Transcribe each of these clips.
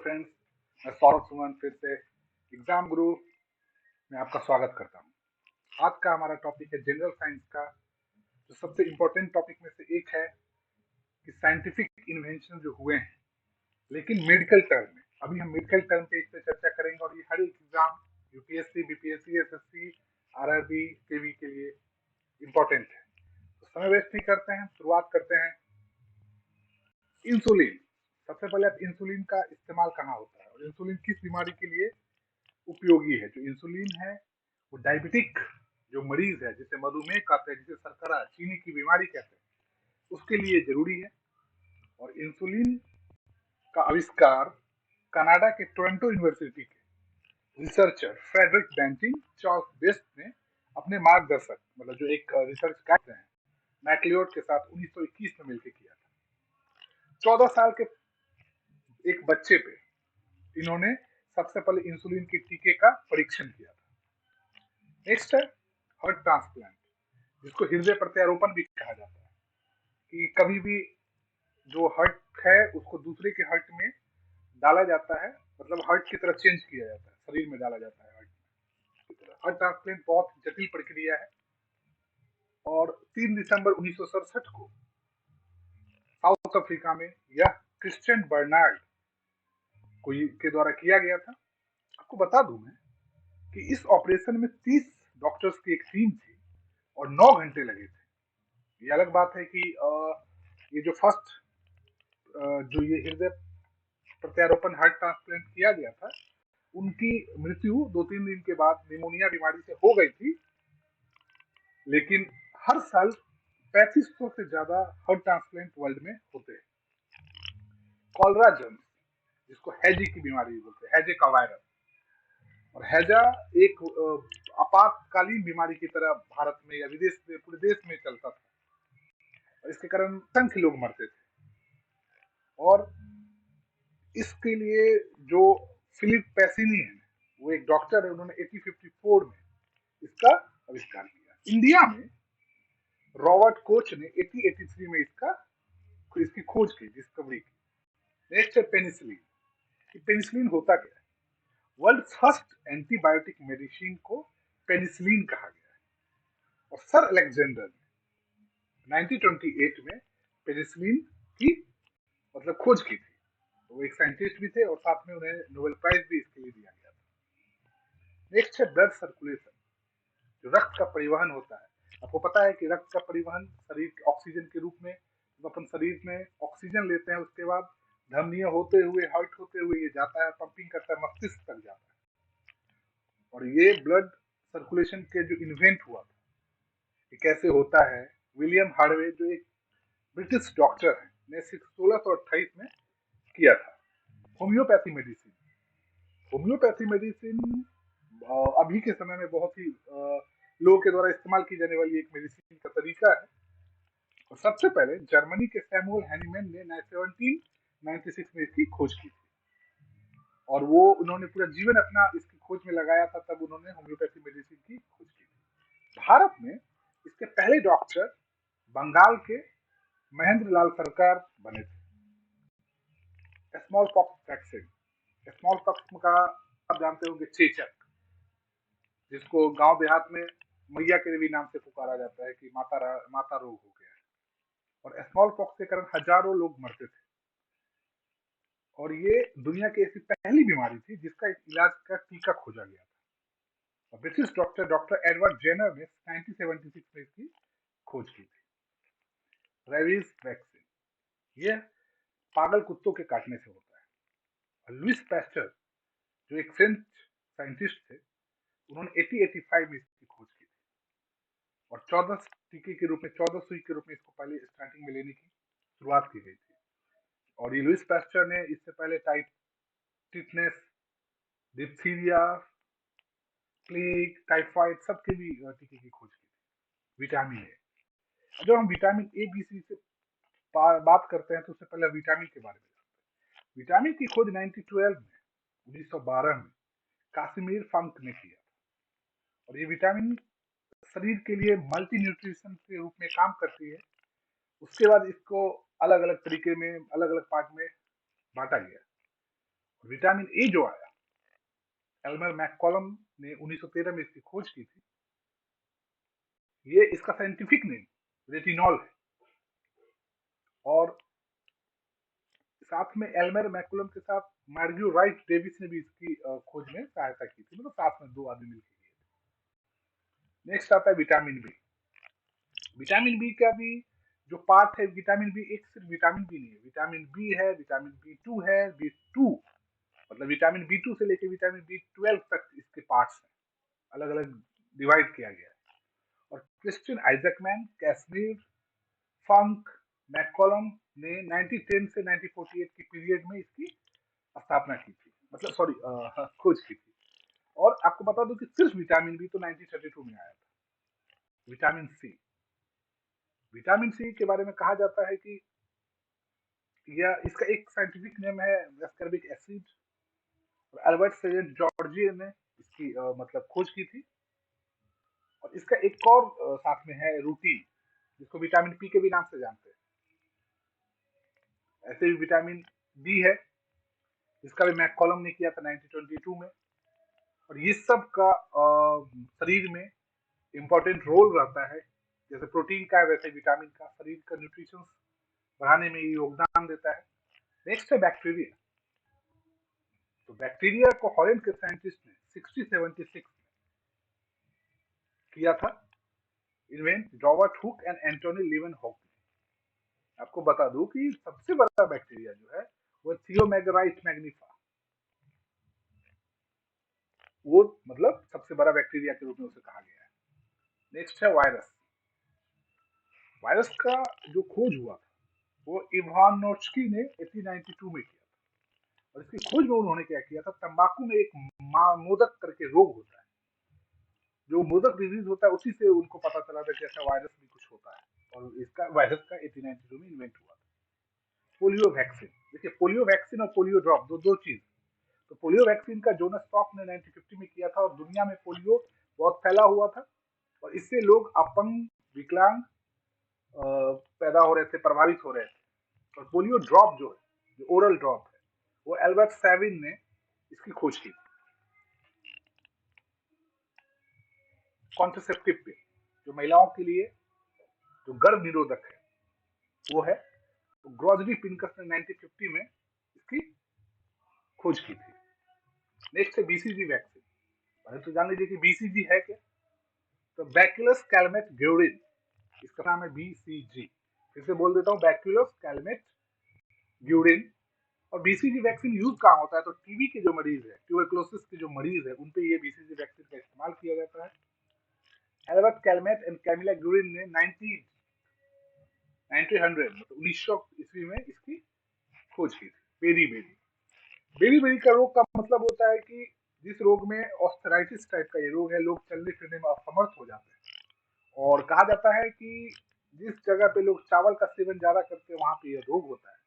Friends, मैं सौरभ सुमन फिर से एग्जाम गुरु में आपका स्वागत करता हूँ। आज का हमारा टॉपिक है जनरल साइंस का, जो सबसे इम्पोर्टेंट टॉपिक में से एक है कि साइंटिफिक इन्वेंशन जो हुए हैं लेकिन मेडिकल टर्म में। अभी हम मेडिकल टर्म पे इस पे चर्चा करेंगे और ये हर एक exam UPSC, BPSC, SSC, RRB, KV के लिए इम्पोर्टेंट है। तो समय वेस्ट नहीं करते हैं, शुरुआत करते हैं। इंसुलिन, सबसे पहले आप इंसुलिन का इस्तेमाल कहाँ होता है और इंसुलिन किस बीमारी के लिए उपयोगी है। जो इंसुलिन है वो डायबिटिक जो मरीज है, जिसे मधुमेह कहते हैं, जिसे शर्करा चीनी की बीमारी कहते हैं, उसके लिए जरूरी है। और इंसुलिन का आविष्कार कनाडा के टोरंटो यूनिवर्सिटी के researcher Frederick Banting Charles Best ने अपने मार्गदर्शक मतलब जो एक रिसर्च करते हैं मैकलियोड के साथ 1921 में मिलकर किया था। 14 साल के एक बच्चे पे इन्होंने सबसे पहले इंसुलिन के टीके का परीक्षण किया था। नेक्स्ट है हार्ट ट्रांसप्लांट, जिसको हृदय प्रत्यारोपण भी कहा जाता है, कि कभी भी जो हार्ट है उसको दूसरे के हार्ट में डाला जाता है, मतलब हार्ट की तरह चेंज किया जाता है, शरीर में डाला जाता है हार्ट की तरह। हार्ट ट्रांसप्लांट बहुत जटिल प्रक्रिया है और 3 दिसंबर 1967 को साउथ अफ्रीका में यह क्रिश्चियन बर्नार्ड को के द्वारा किया गया था। आपको बता दूं मैं कि इस ऑपरेशन में 30 डॉक्टर्स की एक टीम थी और 9 घंटे लगे थे। ये अलग बात है कि ये जो फर्स्ट जो ये हृदय प्रत्यारोपण हार्ट ट्रांसप्लांट किया गया था, उनकी मृत्यु 2-3 दिन के बाद निमोनिया बीमारी से हो गई थी। लेकिन हर साल 3500 से ज्यादा हार्ट ट्रांसप्लांट वर्ल्ड में होते हैं। कॉलरा जर्म, जिसको हैजे की बीमारी बोलते हैं, हैजे का वायरस। और हैजा एक आपातकालीन बीमारी की तरह भारत में या विदेश में, पूरे देश में चलता था और इसके कारण असंख्य लोग मरते थे। और इसके लिए जो फिलिप पैसिनी है, वो एक डॉक्टर है, उन्होंने 1854 में इसका आविष्कार किया। इंडिया में रॉबर्ट कोच ने 1883 में इसकी खोज की, डिस्कवरी की। नेक्स्ट है पेनिसिलिन। पेनिसिलिन होता क्या है? वर्ल्ड फर्स्ट एंटीबायोटिक मेडिसिन को पेनिसिलिन कहा गया है। और सर अलेक्जेंडर ने 1928 में पेनिसिलिन की मतलब खोज की थी। तो वो एक साइंटिस्ट भी थे और साथ में उन्हें नोबेल प्राइज भी इसके लिए दिया गया था। नेक्स्ट है ब्लड सर्कुलेशन, जो रक्त का परिवहन होता है। आपको पता है कि रक्त का परिवहन शरीर के ऑक्सीजन के रूप में, जब अपन शरीर में ऑक्सीजन लेते हैं उसके बाद धमनियां होते हुए, हार्ट होते हुए ये जाता है, पंपिंग करता है, मस्तिष्क तक जाता है। और ये ब्लड सर्कुलेशन के जो इन्वेंट हुआ था, ये कैसे होता है, विलियम हार्वे जो एक ब्रिटिश डॉक्टर है ने 1628 में किया था। होम्योपैथी मेडिसिन, होम्योपैथी मेडिसिन अभी के समय में बहुत ही लोगों के द्वारा इस्तेमाल की जाने वाली एक मेडिसिन का तरीका है। और सबसे पहले जर्मनी के सैमुअल हैनीमैन ने 1796 में इसकी खोज की थी और वो उन्होंने पूरा जीवन अपना इसकी खोज में लगाया था, तब उन्होंने होम्योपैथी मेडिसिन की खोज की थी। भारत में इसके पहले डॉक्टर बंगाल के महेंद्र लाल सरकार बने थे। Small pox vaccine, small pox का आप जानते होंगे चेचक, जिसको गांव देहात में मैया के भी नाम से पुकारा जाता है कि माता रोग हो गया है। और स्मॉल पॉक्स के कारण हजारों लोग मरते थे और ये दुनिया की ऐसी पहली बीमारी थी जिसका इलाज का टीका खोजा गया था। और ब्रिटिश डॉक्टर एडवर्ड जेनर ने 1976 में इसकी खोज की थी। रेबीज वैक्सीन, ये पागल कुत्तों के काटने से होता है। और लुइस पैस्चर जो एक फ्रेंच साइंटिस्ट थे, उन्होंने 1885 में इसकी खोज की थी और 14 टीके के रूप में, 14 सुई के रूप में इसको पहले स्टार्टिंग में लेने की शुरुआत की गई थी। और ये लुइस पैस्चर ने इससे पहले टिटनेस, डिप्थीरिया, प्लेग, टाइफाइड सबके भी टीके की खोज की थी। विटामिन ए, जब हम विटामिन ए बी सी से बात करते हैं तो उससे पहले विटामिन के बारे में जानते हैं। विटामिन की खोज 1912 में कासिमिर फंक ने किया और ये विटामिन शरीर के लिए मल्टी न्यूट्रिशन के रूप में काम करती है। उसके बाद इसको अलग अलग तरीके में, अलग अलग पार्ट में बांटा गया विटामिन ए जो आया, एल्मर मैककॉलम ने 1913 में इसकी खोज की थी। ये इसका साइंटिफिक नेम रेटिनॉल है, और साथ में एल्मर मैककॉलम के साथ मार्ग्यू राइट डेविस ने भी इसकी खोज में सहायता की थी, मतलब साथ में दो आदमी मिलकर किए। नेक्स्ट आता है विटामिन बी। विटामिन बी का भी जो पार्ट है, विटामिन बी एक सिर्फ विटामिन बी नहीं है, विटामिन बी है, विटामिन बी टू है, बी टू मतलब विटामिन बी टू से लेकर विटामिन बी 12 तक इसके पार्ट्स हैं, अलग अलग डिवाइड किया गया है। और क्रिश्चियन आइजकमैन, कैसमीर, फंक, मैककॉलम ने 1910 से 1948 की पीरियड में इसकी स्थापना की थी, मतलब सॉरी खोज की थी। और आपको बता दूं कि सिर्फ विटामिन बी तो 1932 में आया था। विटामिन सी, विटामिन सी के बारे में कहा जाता है कि यह इसका एक साइंटिफिक नेम है एस्कॉर्बिक एसिड, और अल्बर्ट सेजेंट जॉर्जियन ने इसकी मतलब खोज की थी। और इसका एक और साथ में है रूटीन, जिसको विटामिन पी के भी नाम से जानते हैं। ऐसे भी विटामिन डी है, जिसका भी मैककॉलम ने किया था 1922 में। और ये सब का शरीर में इंपॉर्टेंट रोल रहता है, जैसे प्रोटीन का है वैसे विटामिन का शरीर का न्यूट्रिशन बढ़ाने में योगदान देता है। नेक्स्ट है बैक्टीरिया। तो बैक्टीरिया को हॉलैंड के साइंटिस्ट ने 1676 में किया था invent, Robert Hooke and Antonie Leeuwenhoek ने। आपको बता दूं कि सबसे बड़ा बैक्टीरिया जो है वो थियोमेगाराइट मैग्निफा, वो मतलब सबसे बड़ा बैक्टीरिया के रूप में उसे कहा गया है। नेक्स्ट है वायरस। वायरस का जो खोज हुआ था वो इवानोव्स्की ने 1892 में किया था। और इसकी खोज में उन्होंने क्या किया था, तंबाकू में एक मोदक करके रोग होता है, जो मोदक डिजीज होता है, उसी से उनको पता चला था कि ऐसा वायरस भी कुछ होता है, और इसका वायरस का 1892 में इन्वेंट हुआ था। पोलियो वैक्सीन, देखिए पोलियो वैक्सीन और पोलियो ड्रॉप दो चीज। तो पोलियो वैक्सीन का जोनास सॉक ने 1950 में किया था, और दुनिया में पोलियो बहुत फैला हुआ था, और इससे लोग अपंग, विकलांग पैदा हो रहे थे, प्रभावित हो रहे थे। और पोलियो ड्रॉप जो है, जो ओरल ड्रॉप है, वो एल्बर्ट सैविन ने इसकी खोज की थी। कॉन्ट्रासेप्टिव पिल, जो महिलाओं के लिए जो गर्भ निरोधक है वो है, तो ग्रॉजरी पिनकस ने 1950 में इसकी खोज की थी। नेक्स्ट है बीसीजी वैक्सीन। पहले तो जान लीजिए कि बीसीजी है क्या। तो बैक्यूलस कैलमेट ग्यूरिन, इसका नाम है बीसीजी। फिर से बोल देता हूँ, बैक्यूलस कैलमेट ग्यूरिन। और बीसीजी वैक्सीन यूज कहाँ होता है, तो टीबी के जो मरीज है, ट्यूबरकुलोसिस के जो मरीज है, उन पे ये बीसीजी वैक्सीन का इस्तेमाल किया जाता है। Albert Calmette and Camille Guerin ने 1900 मतलब 1900 ईस्वी में इसकी खोज की थी। बेरी बेरी का रोग का मतलब होता है कि जिस रोग में ऑस्थराइटिस टाइप का ये रोग है, लोग चलने फिरने में असमर्थ हो जाते हैं। और कहा जाता है कि जिस जगह पे लोग चावल का सेवन ज्यादा करते हैं वहां पे ये रोग होता है।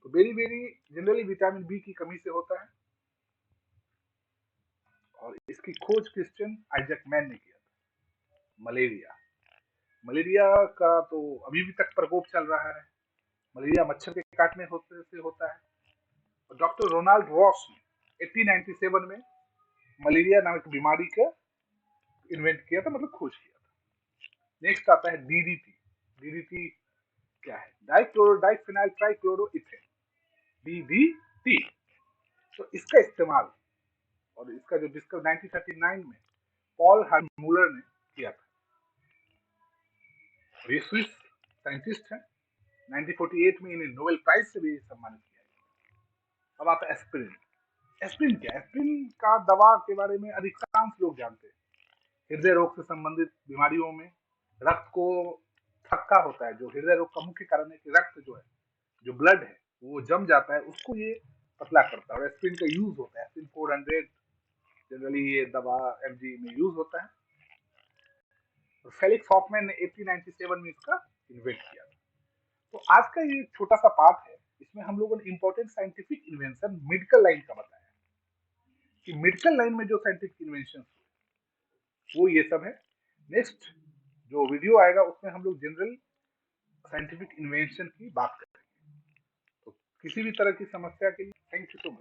तो बेरी जनरली विटामिन बी की कमी से होता है, और इसकी खोज क्रिश्चियन आइजकमैन ने किया था। मलेरिया, मलेरिया का तो अभी भी तक प्रकोप चल रहा है। मलेरिया मच्छर के काटने होते से होता है। और डॉक्टर रोनाल्ड रॉस ने 1897 में मलेरिया नामक बीमारी का इन्वेंट किया था, मतलब खोज किया था। नेक्स्ट आता है डीडीटी। डीडीटी क्या है, डाइक्लोरो डाइफिनाइल ट्राइक्लोरोइथेन, डीडीटी। तो इसका इस्तेमाल, और इसका जो डिस्कवर 1939 में पॉल हार्मूलर ने किया था, और ये स्विस साइंटिस्ट है। 1948 में इन्हें नोबेल प्राइज से भी सम्मानित किया गया। अब आता है एस्पिरिन। एस्पिरिन क्या है, एस्पिरिन का दवा के बारे में अधिकांश लोग जानते हैं। हृदय रोग से संबंधित बीमारियों में रक्त को थक्का होता है, जो हृदय रोग का मुख्य कारण है कि रक्त जो है, जो ब्लड है, वो जम जाता है, उसको ये पतला करता है। और एस्पिरिन का यूज होता है, एस्पिरिन 400 जनरली ये दवा एमजी में यूज होता है। और फेलिक्स हॉफमैन ने 1897 में इसका इन्वेंट किया था। तो आज का ये छोटा सा पार्ट है, इसमें हम लोगों ने important scientific invention medical line का बताया कि मेडिकल लाइन में जो साइंटिफिक इन्वेंशन वो ये सब है। नेक्स्ट जो वीडियो आएगा उसमें हम लोग जनरल साइंटिफिक इन्वेंशन की बात करेंगे। तो किसी भी तरह की समस्या के लिए थैंक यू सो मच।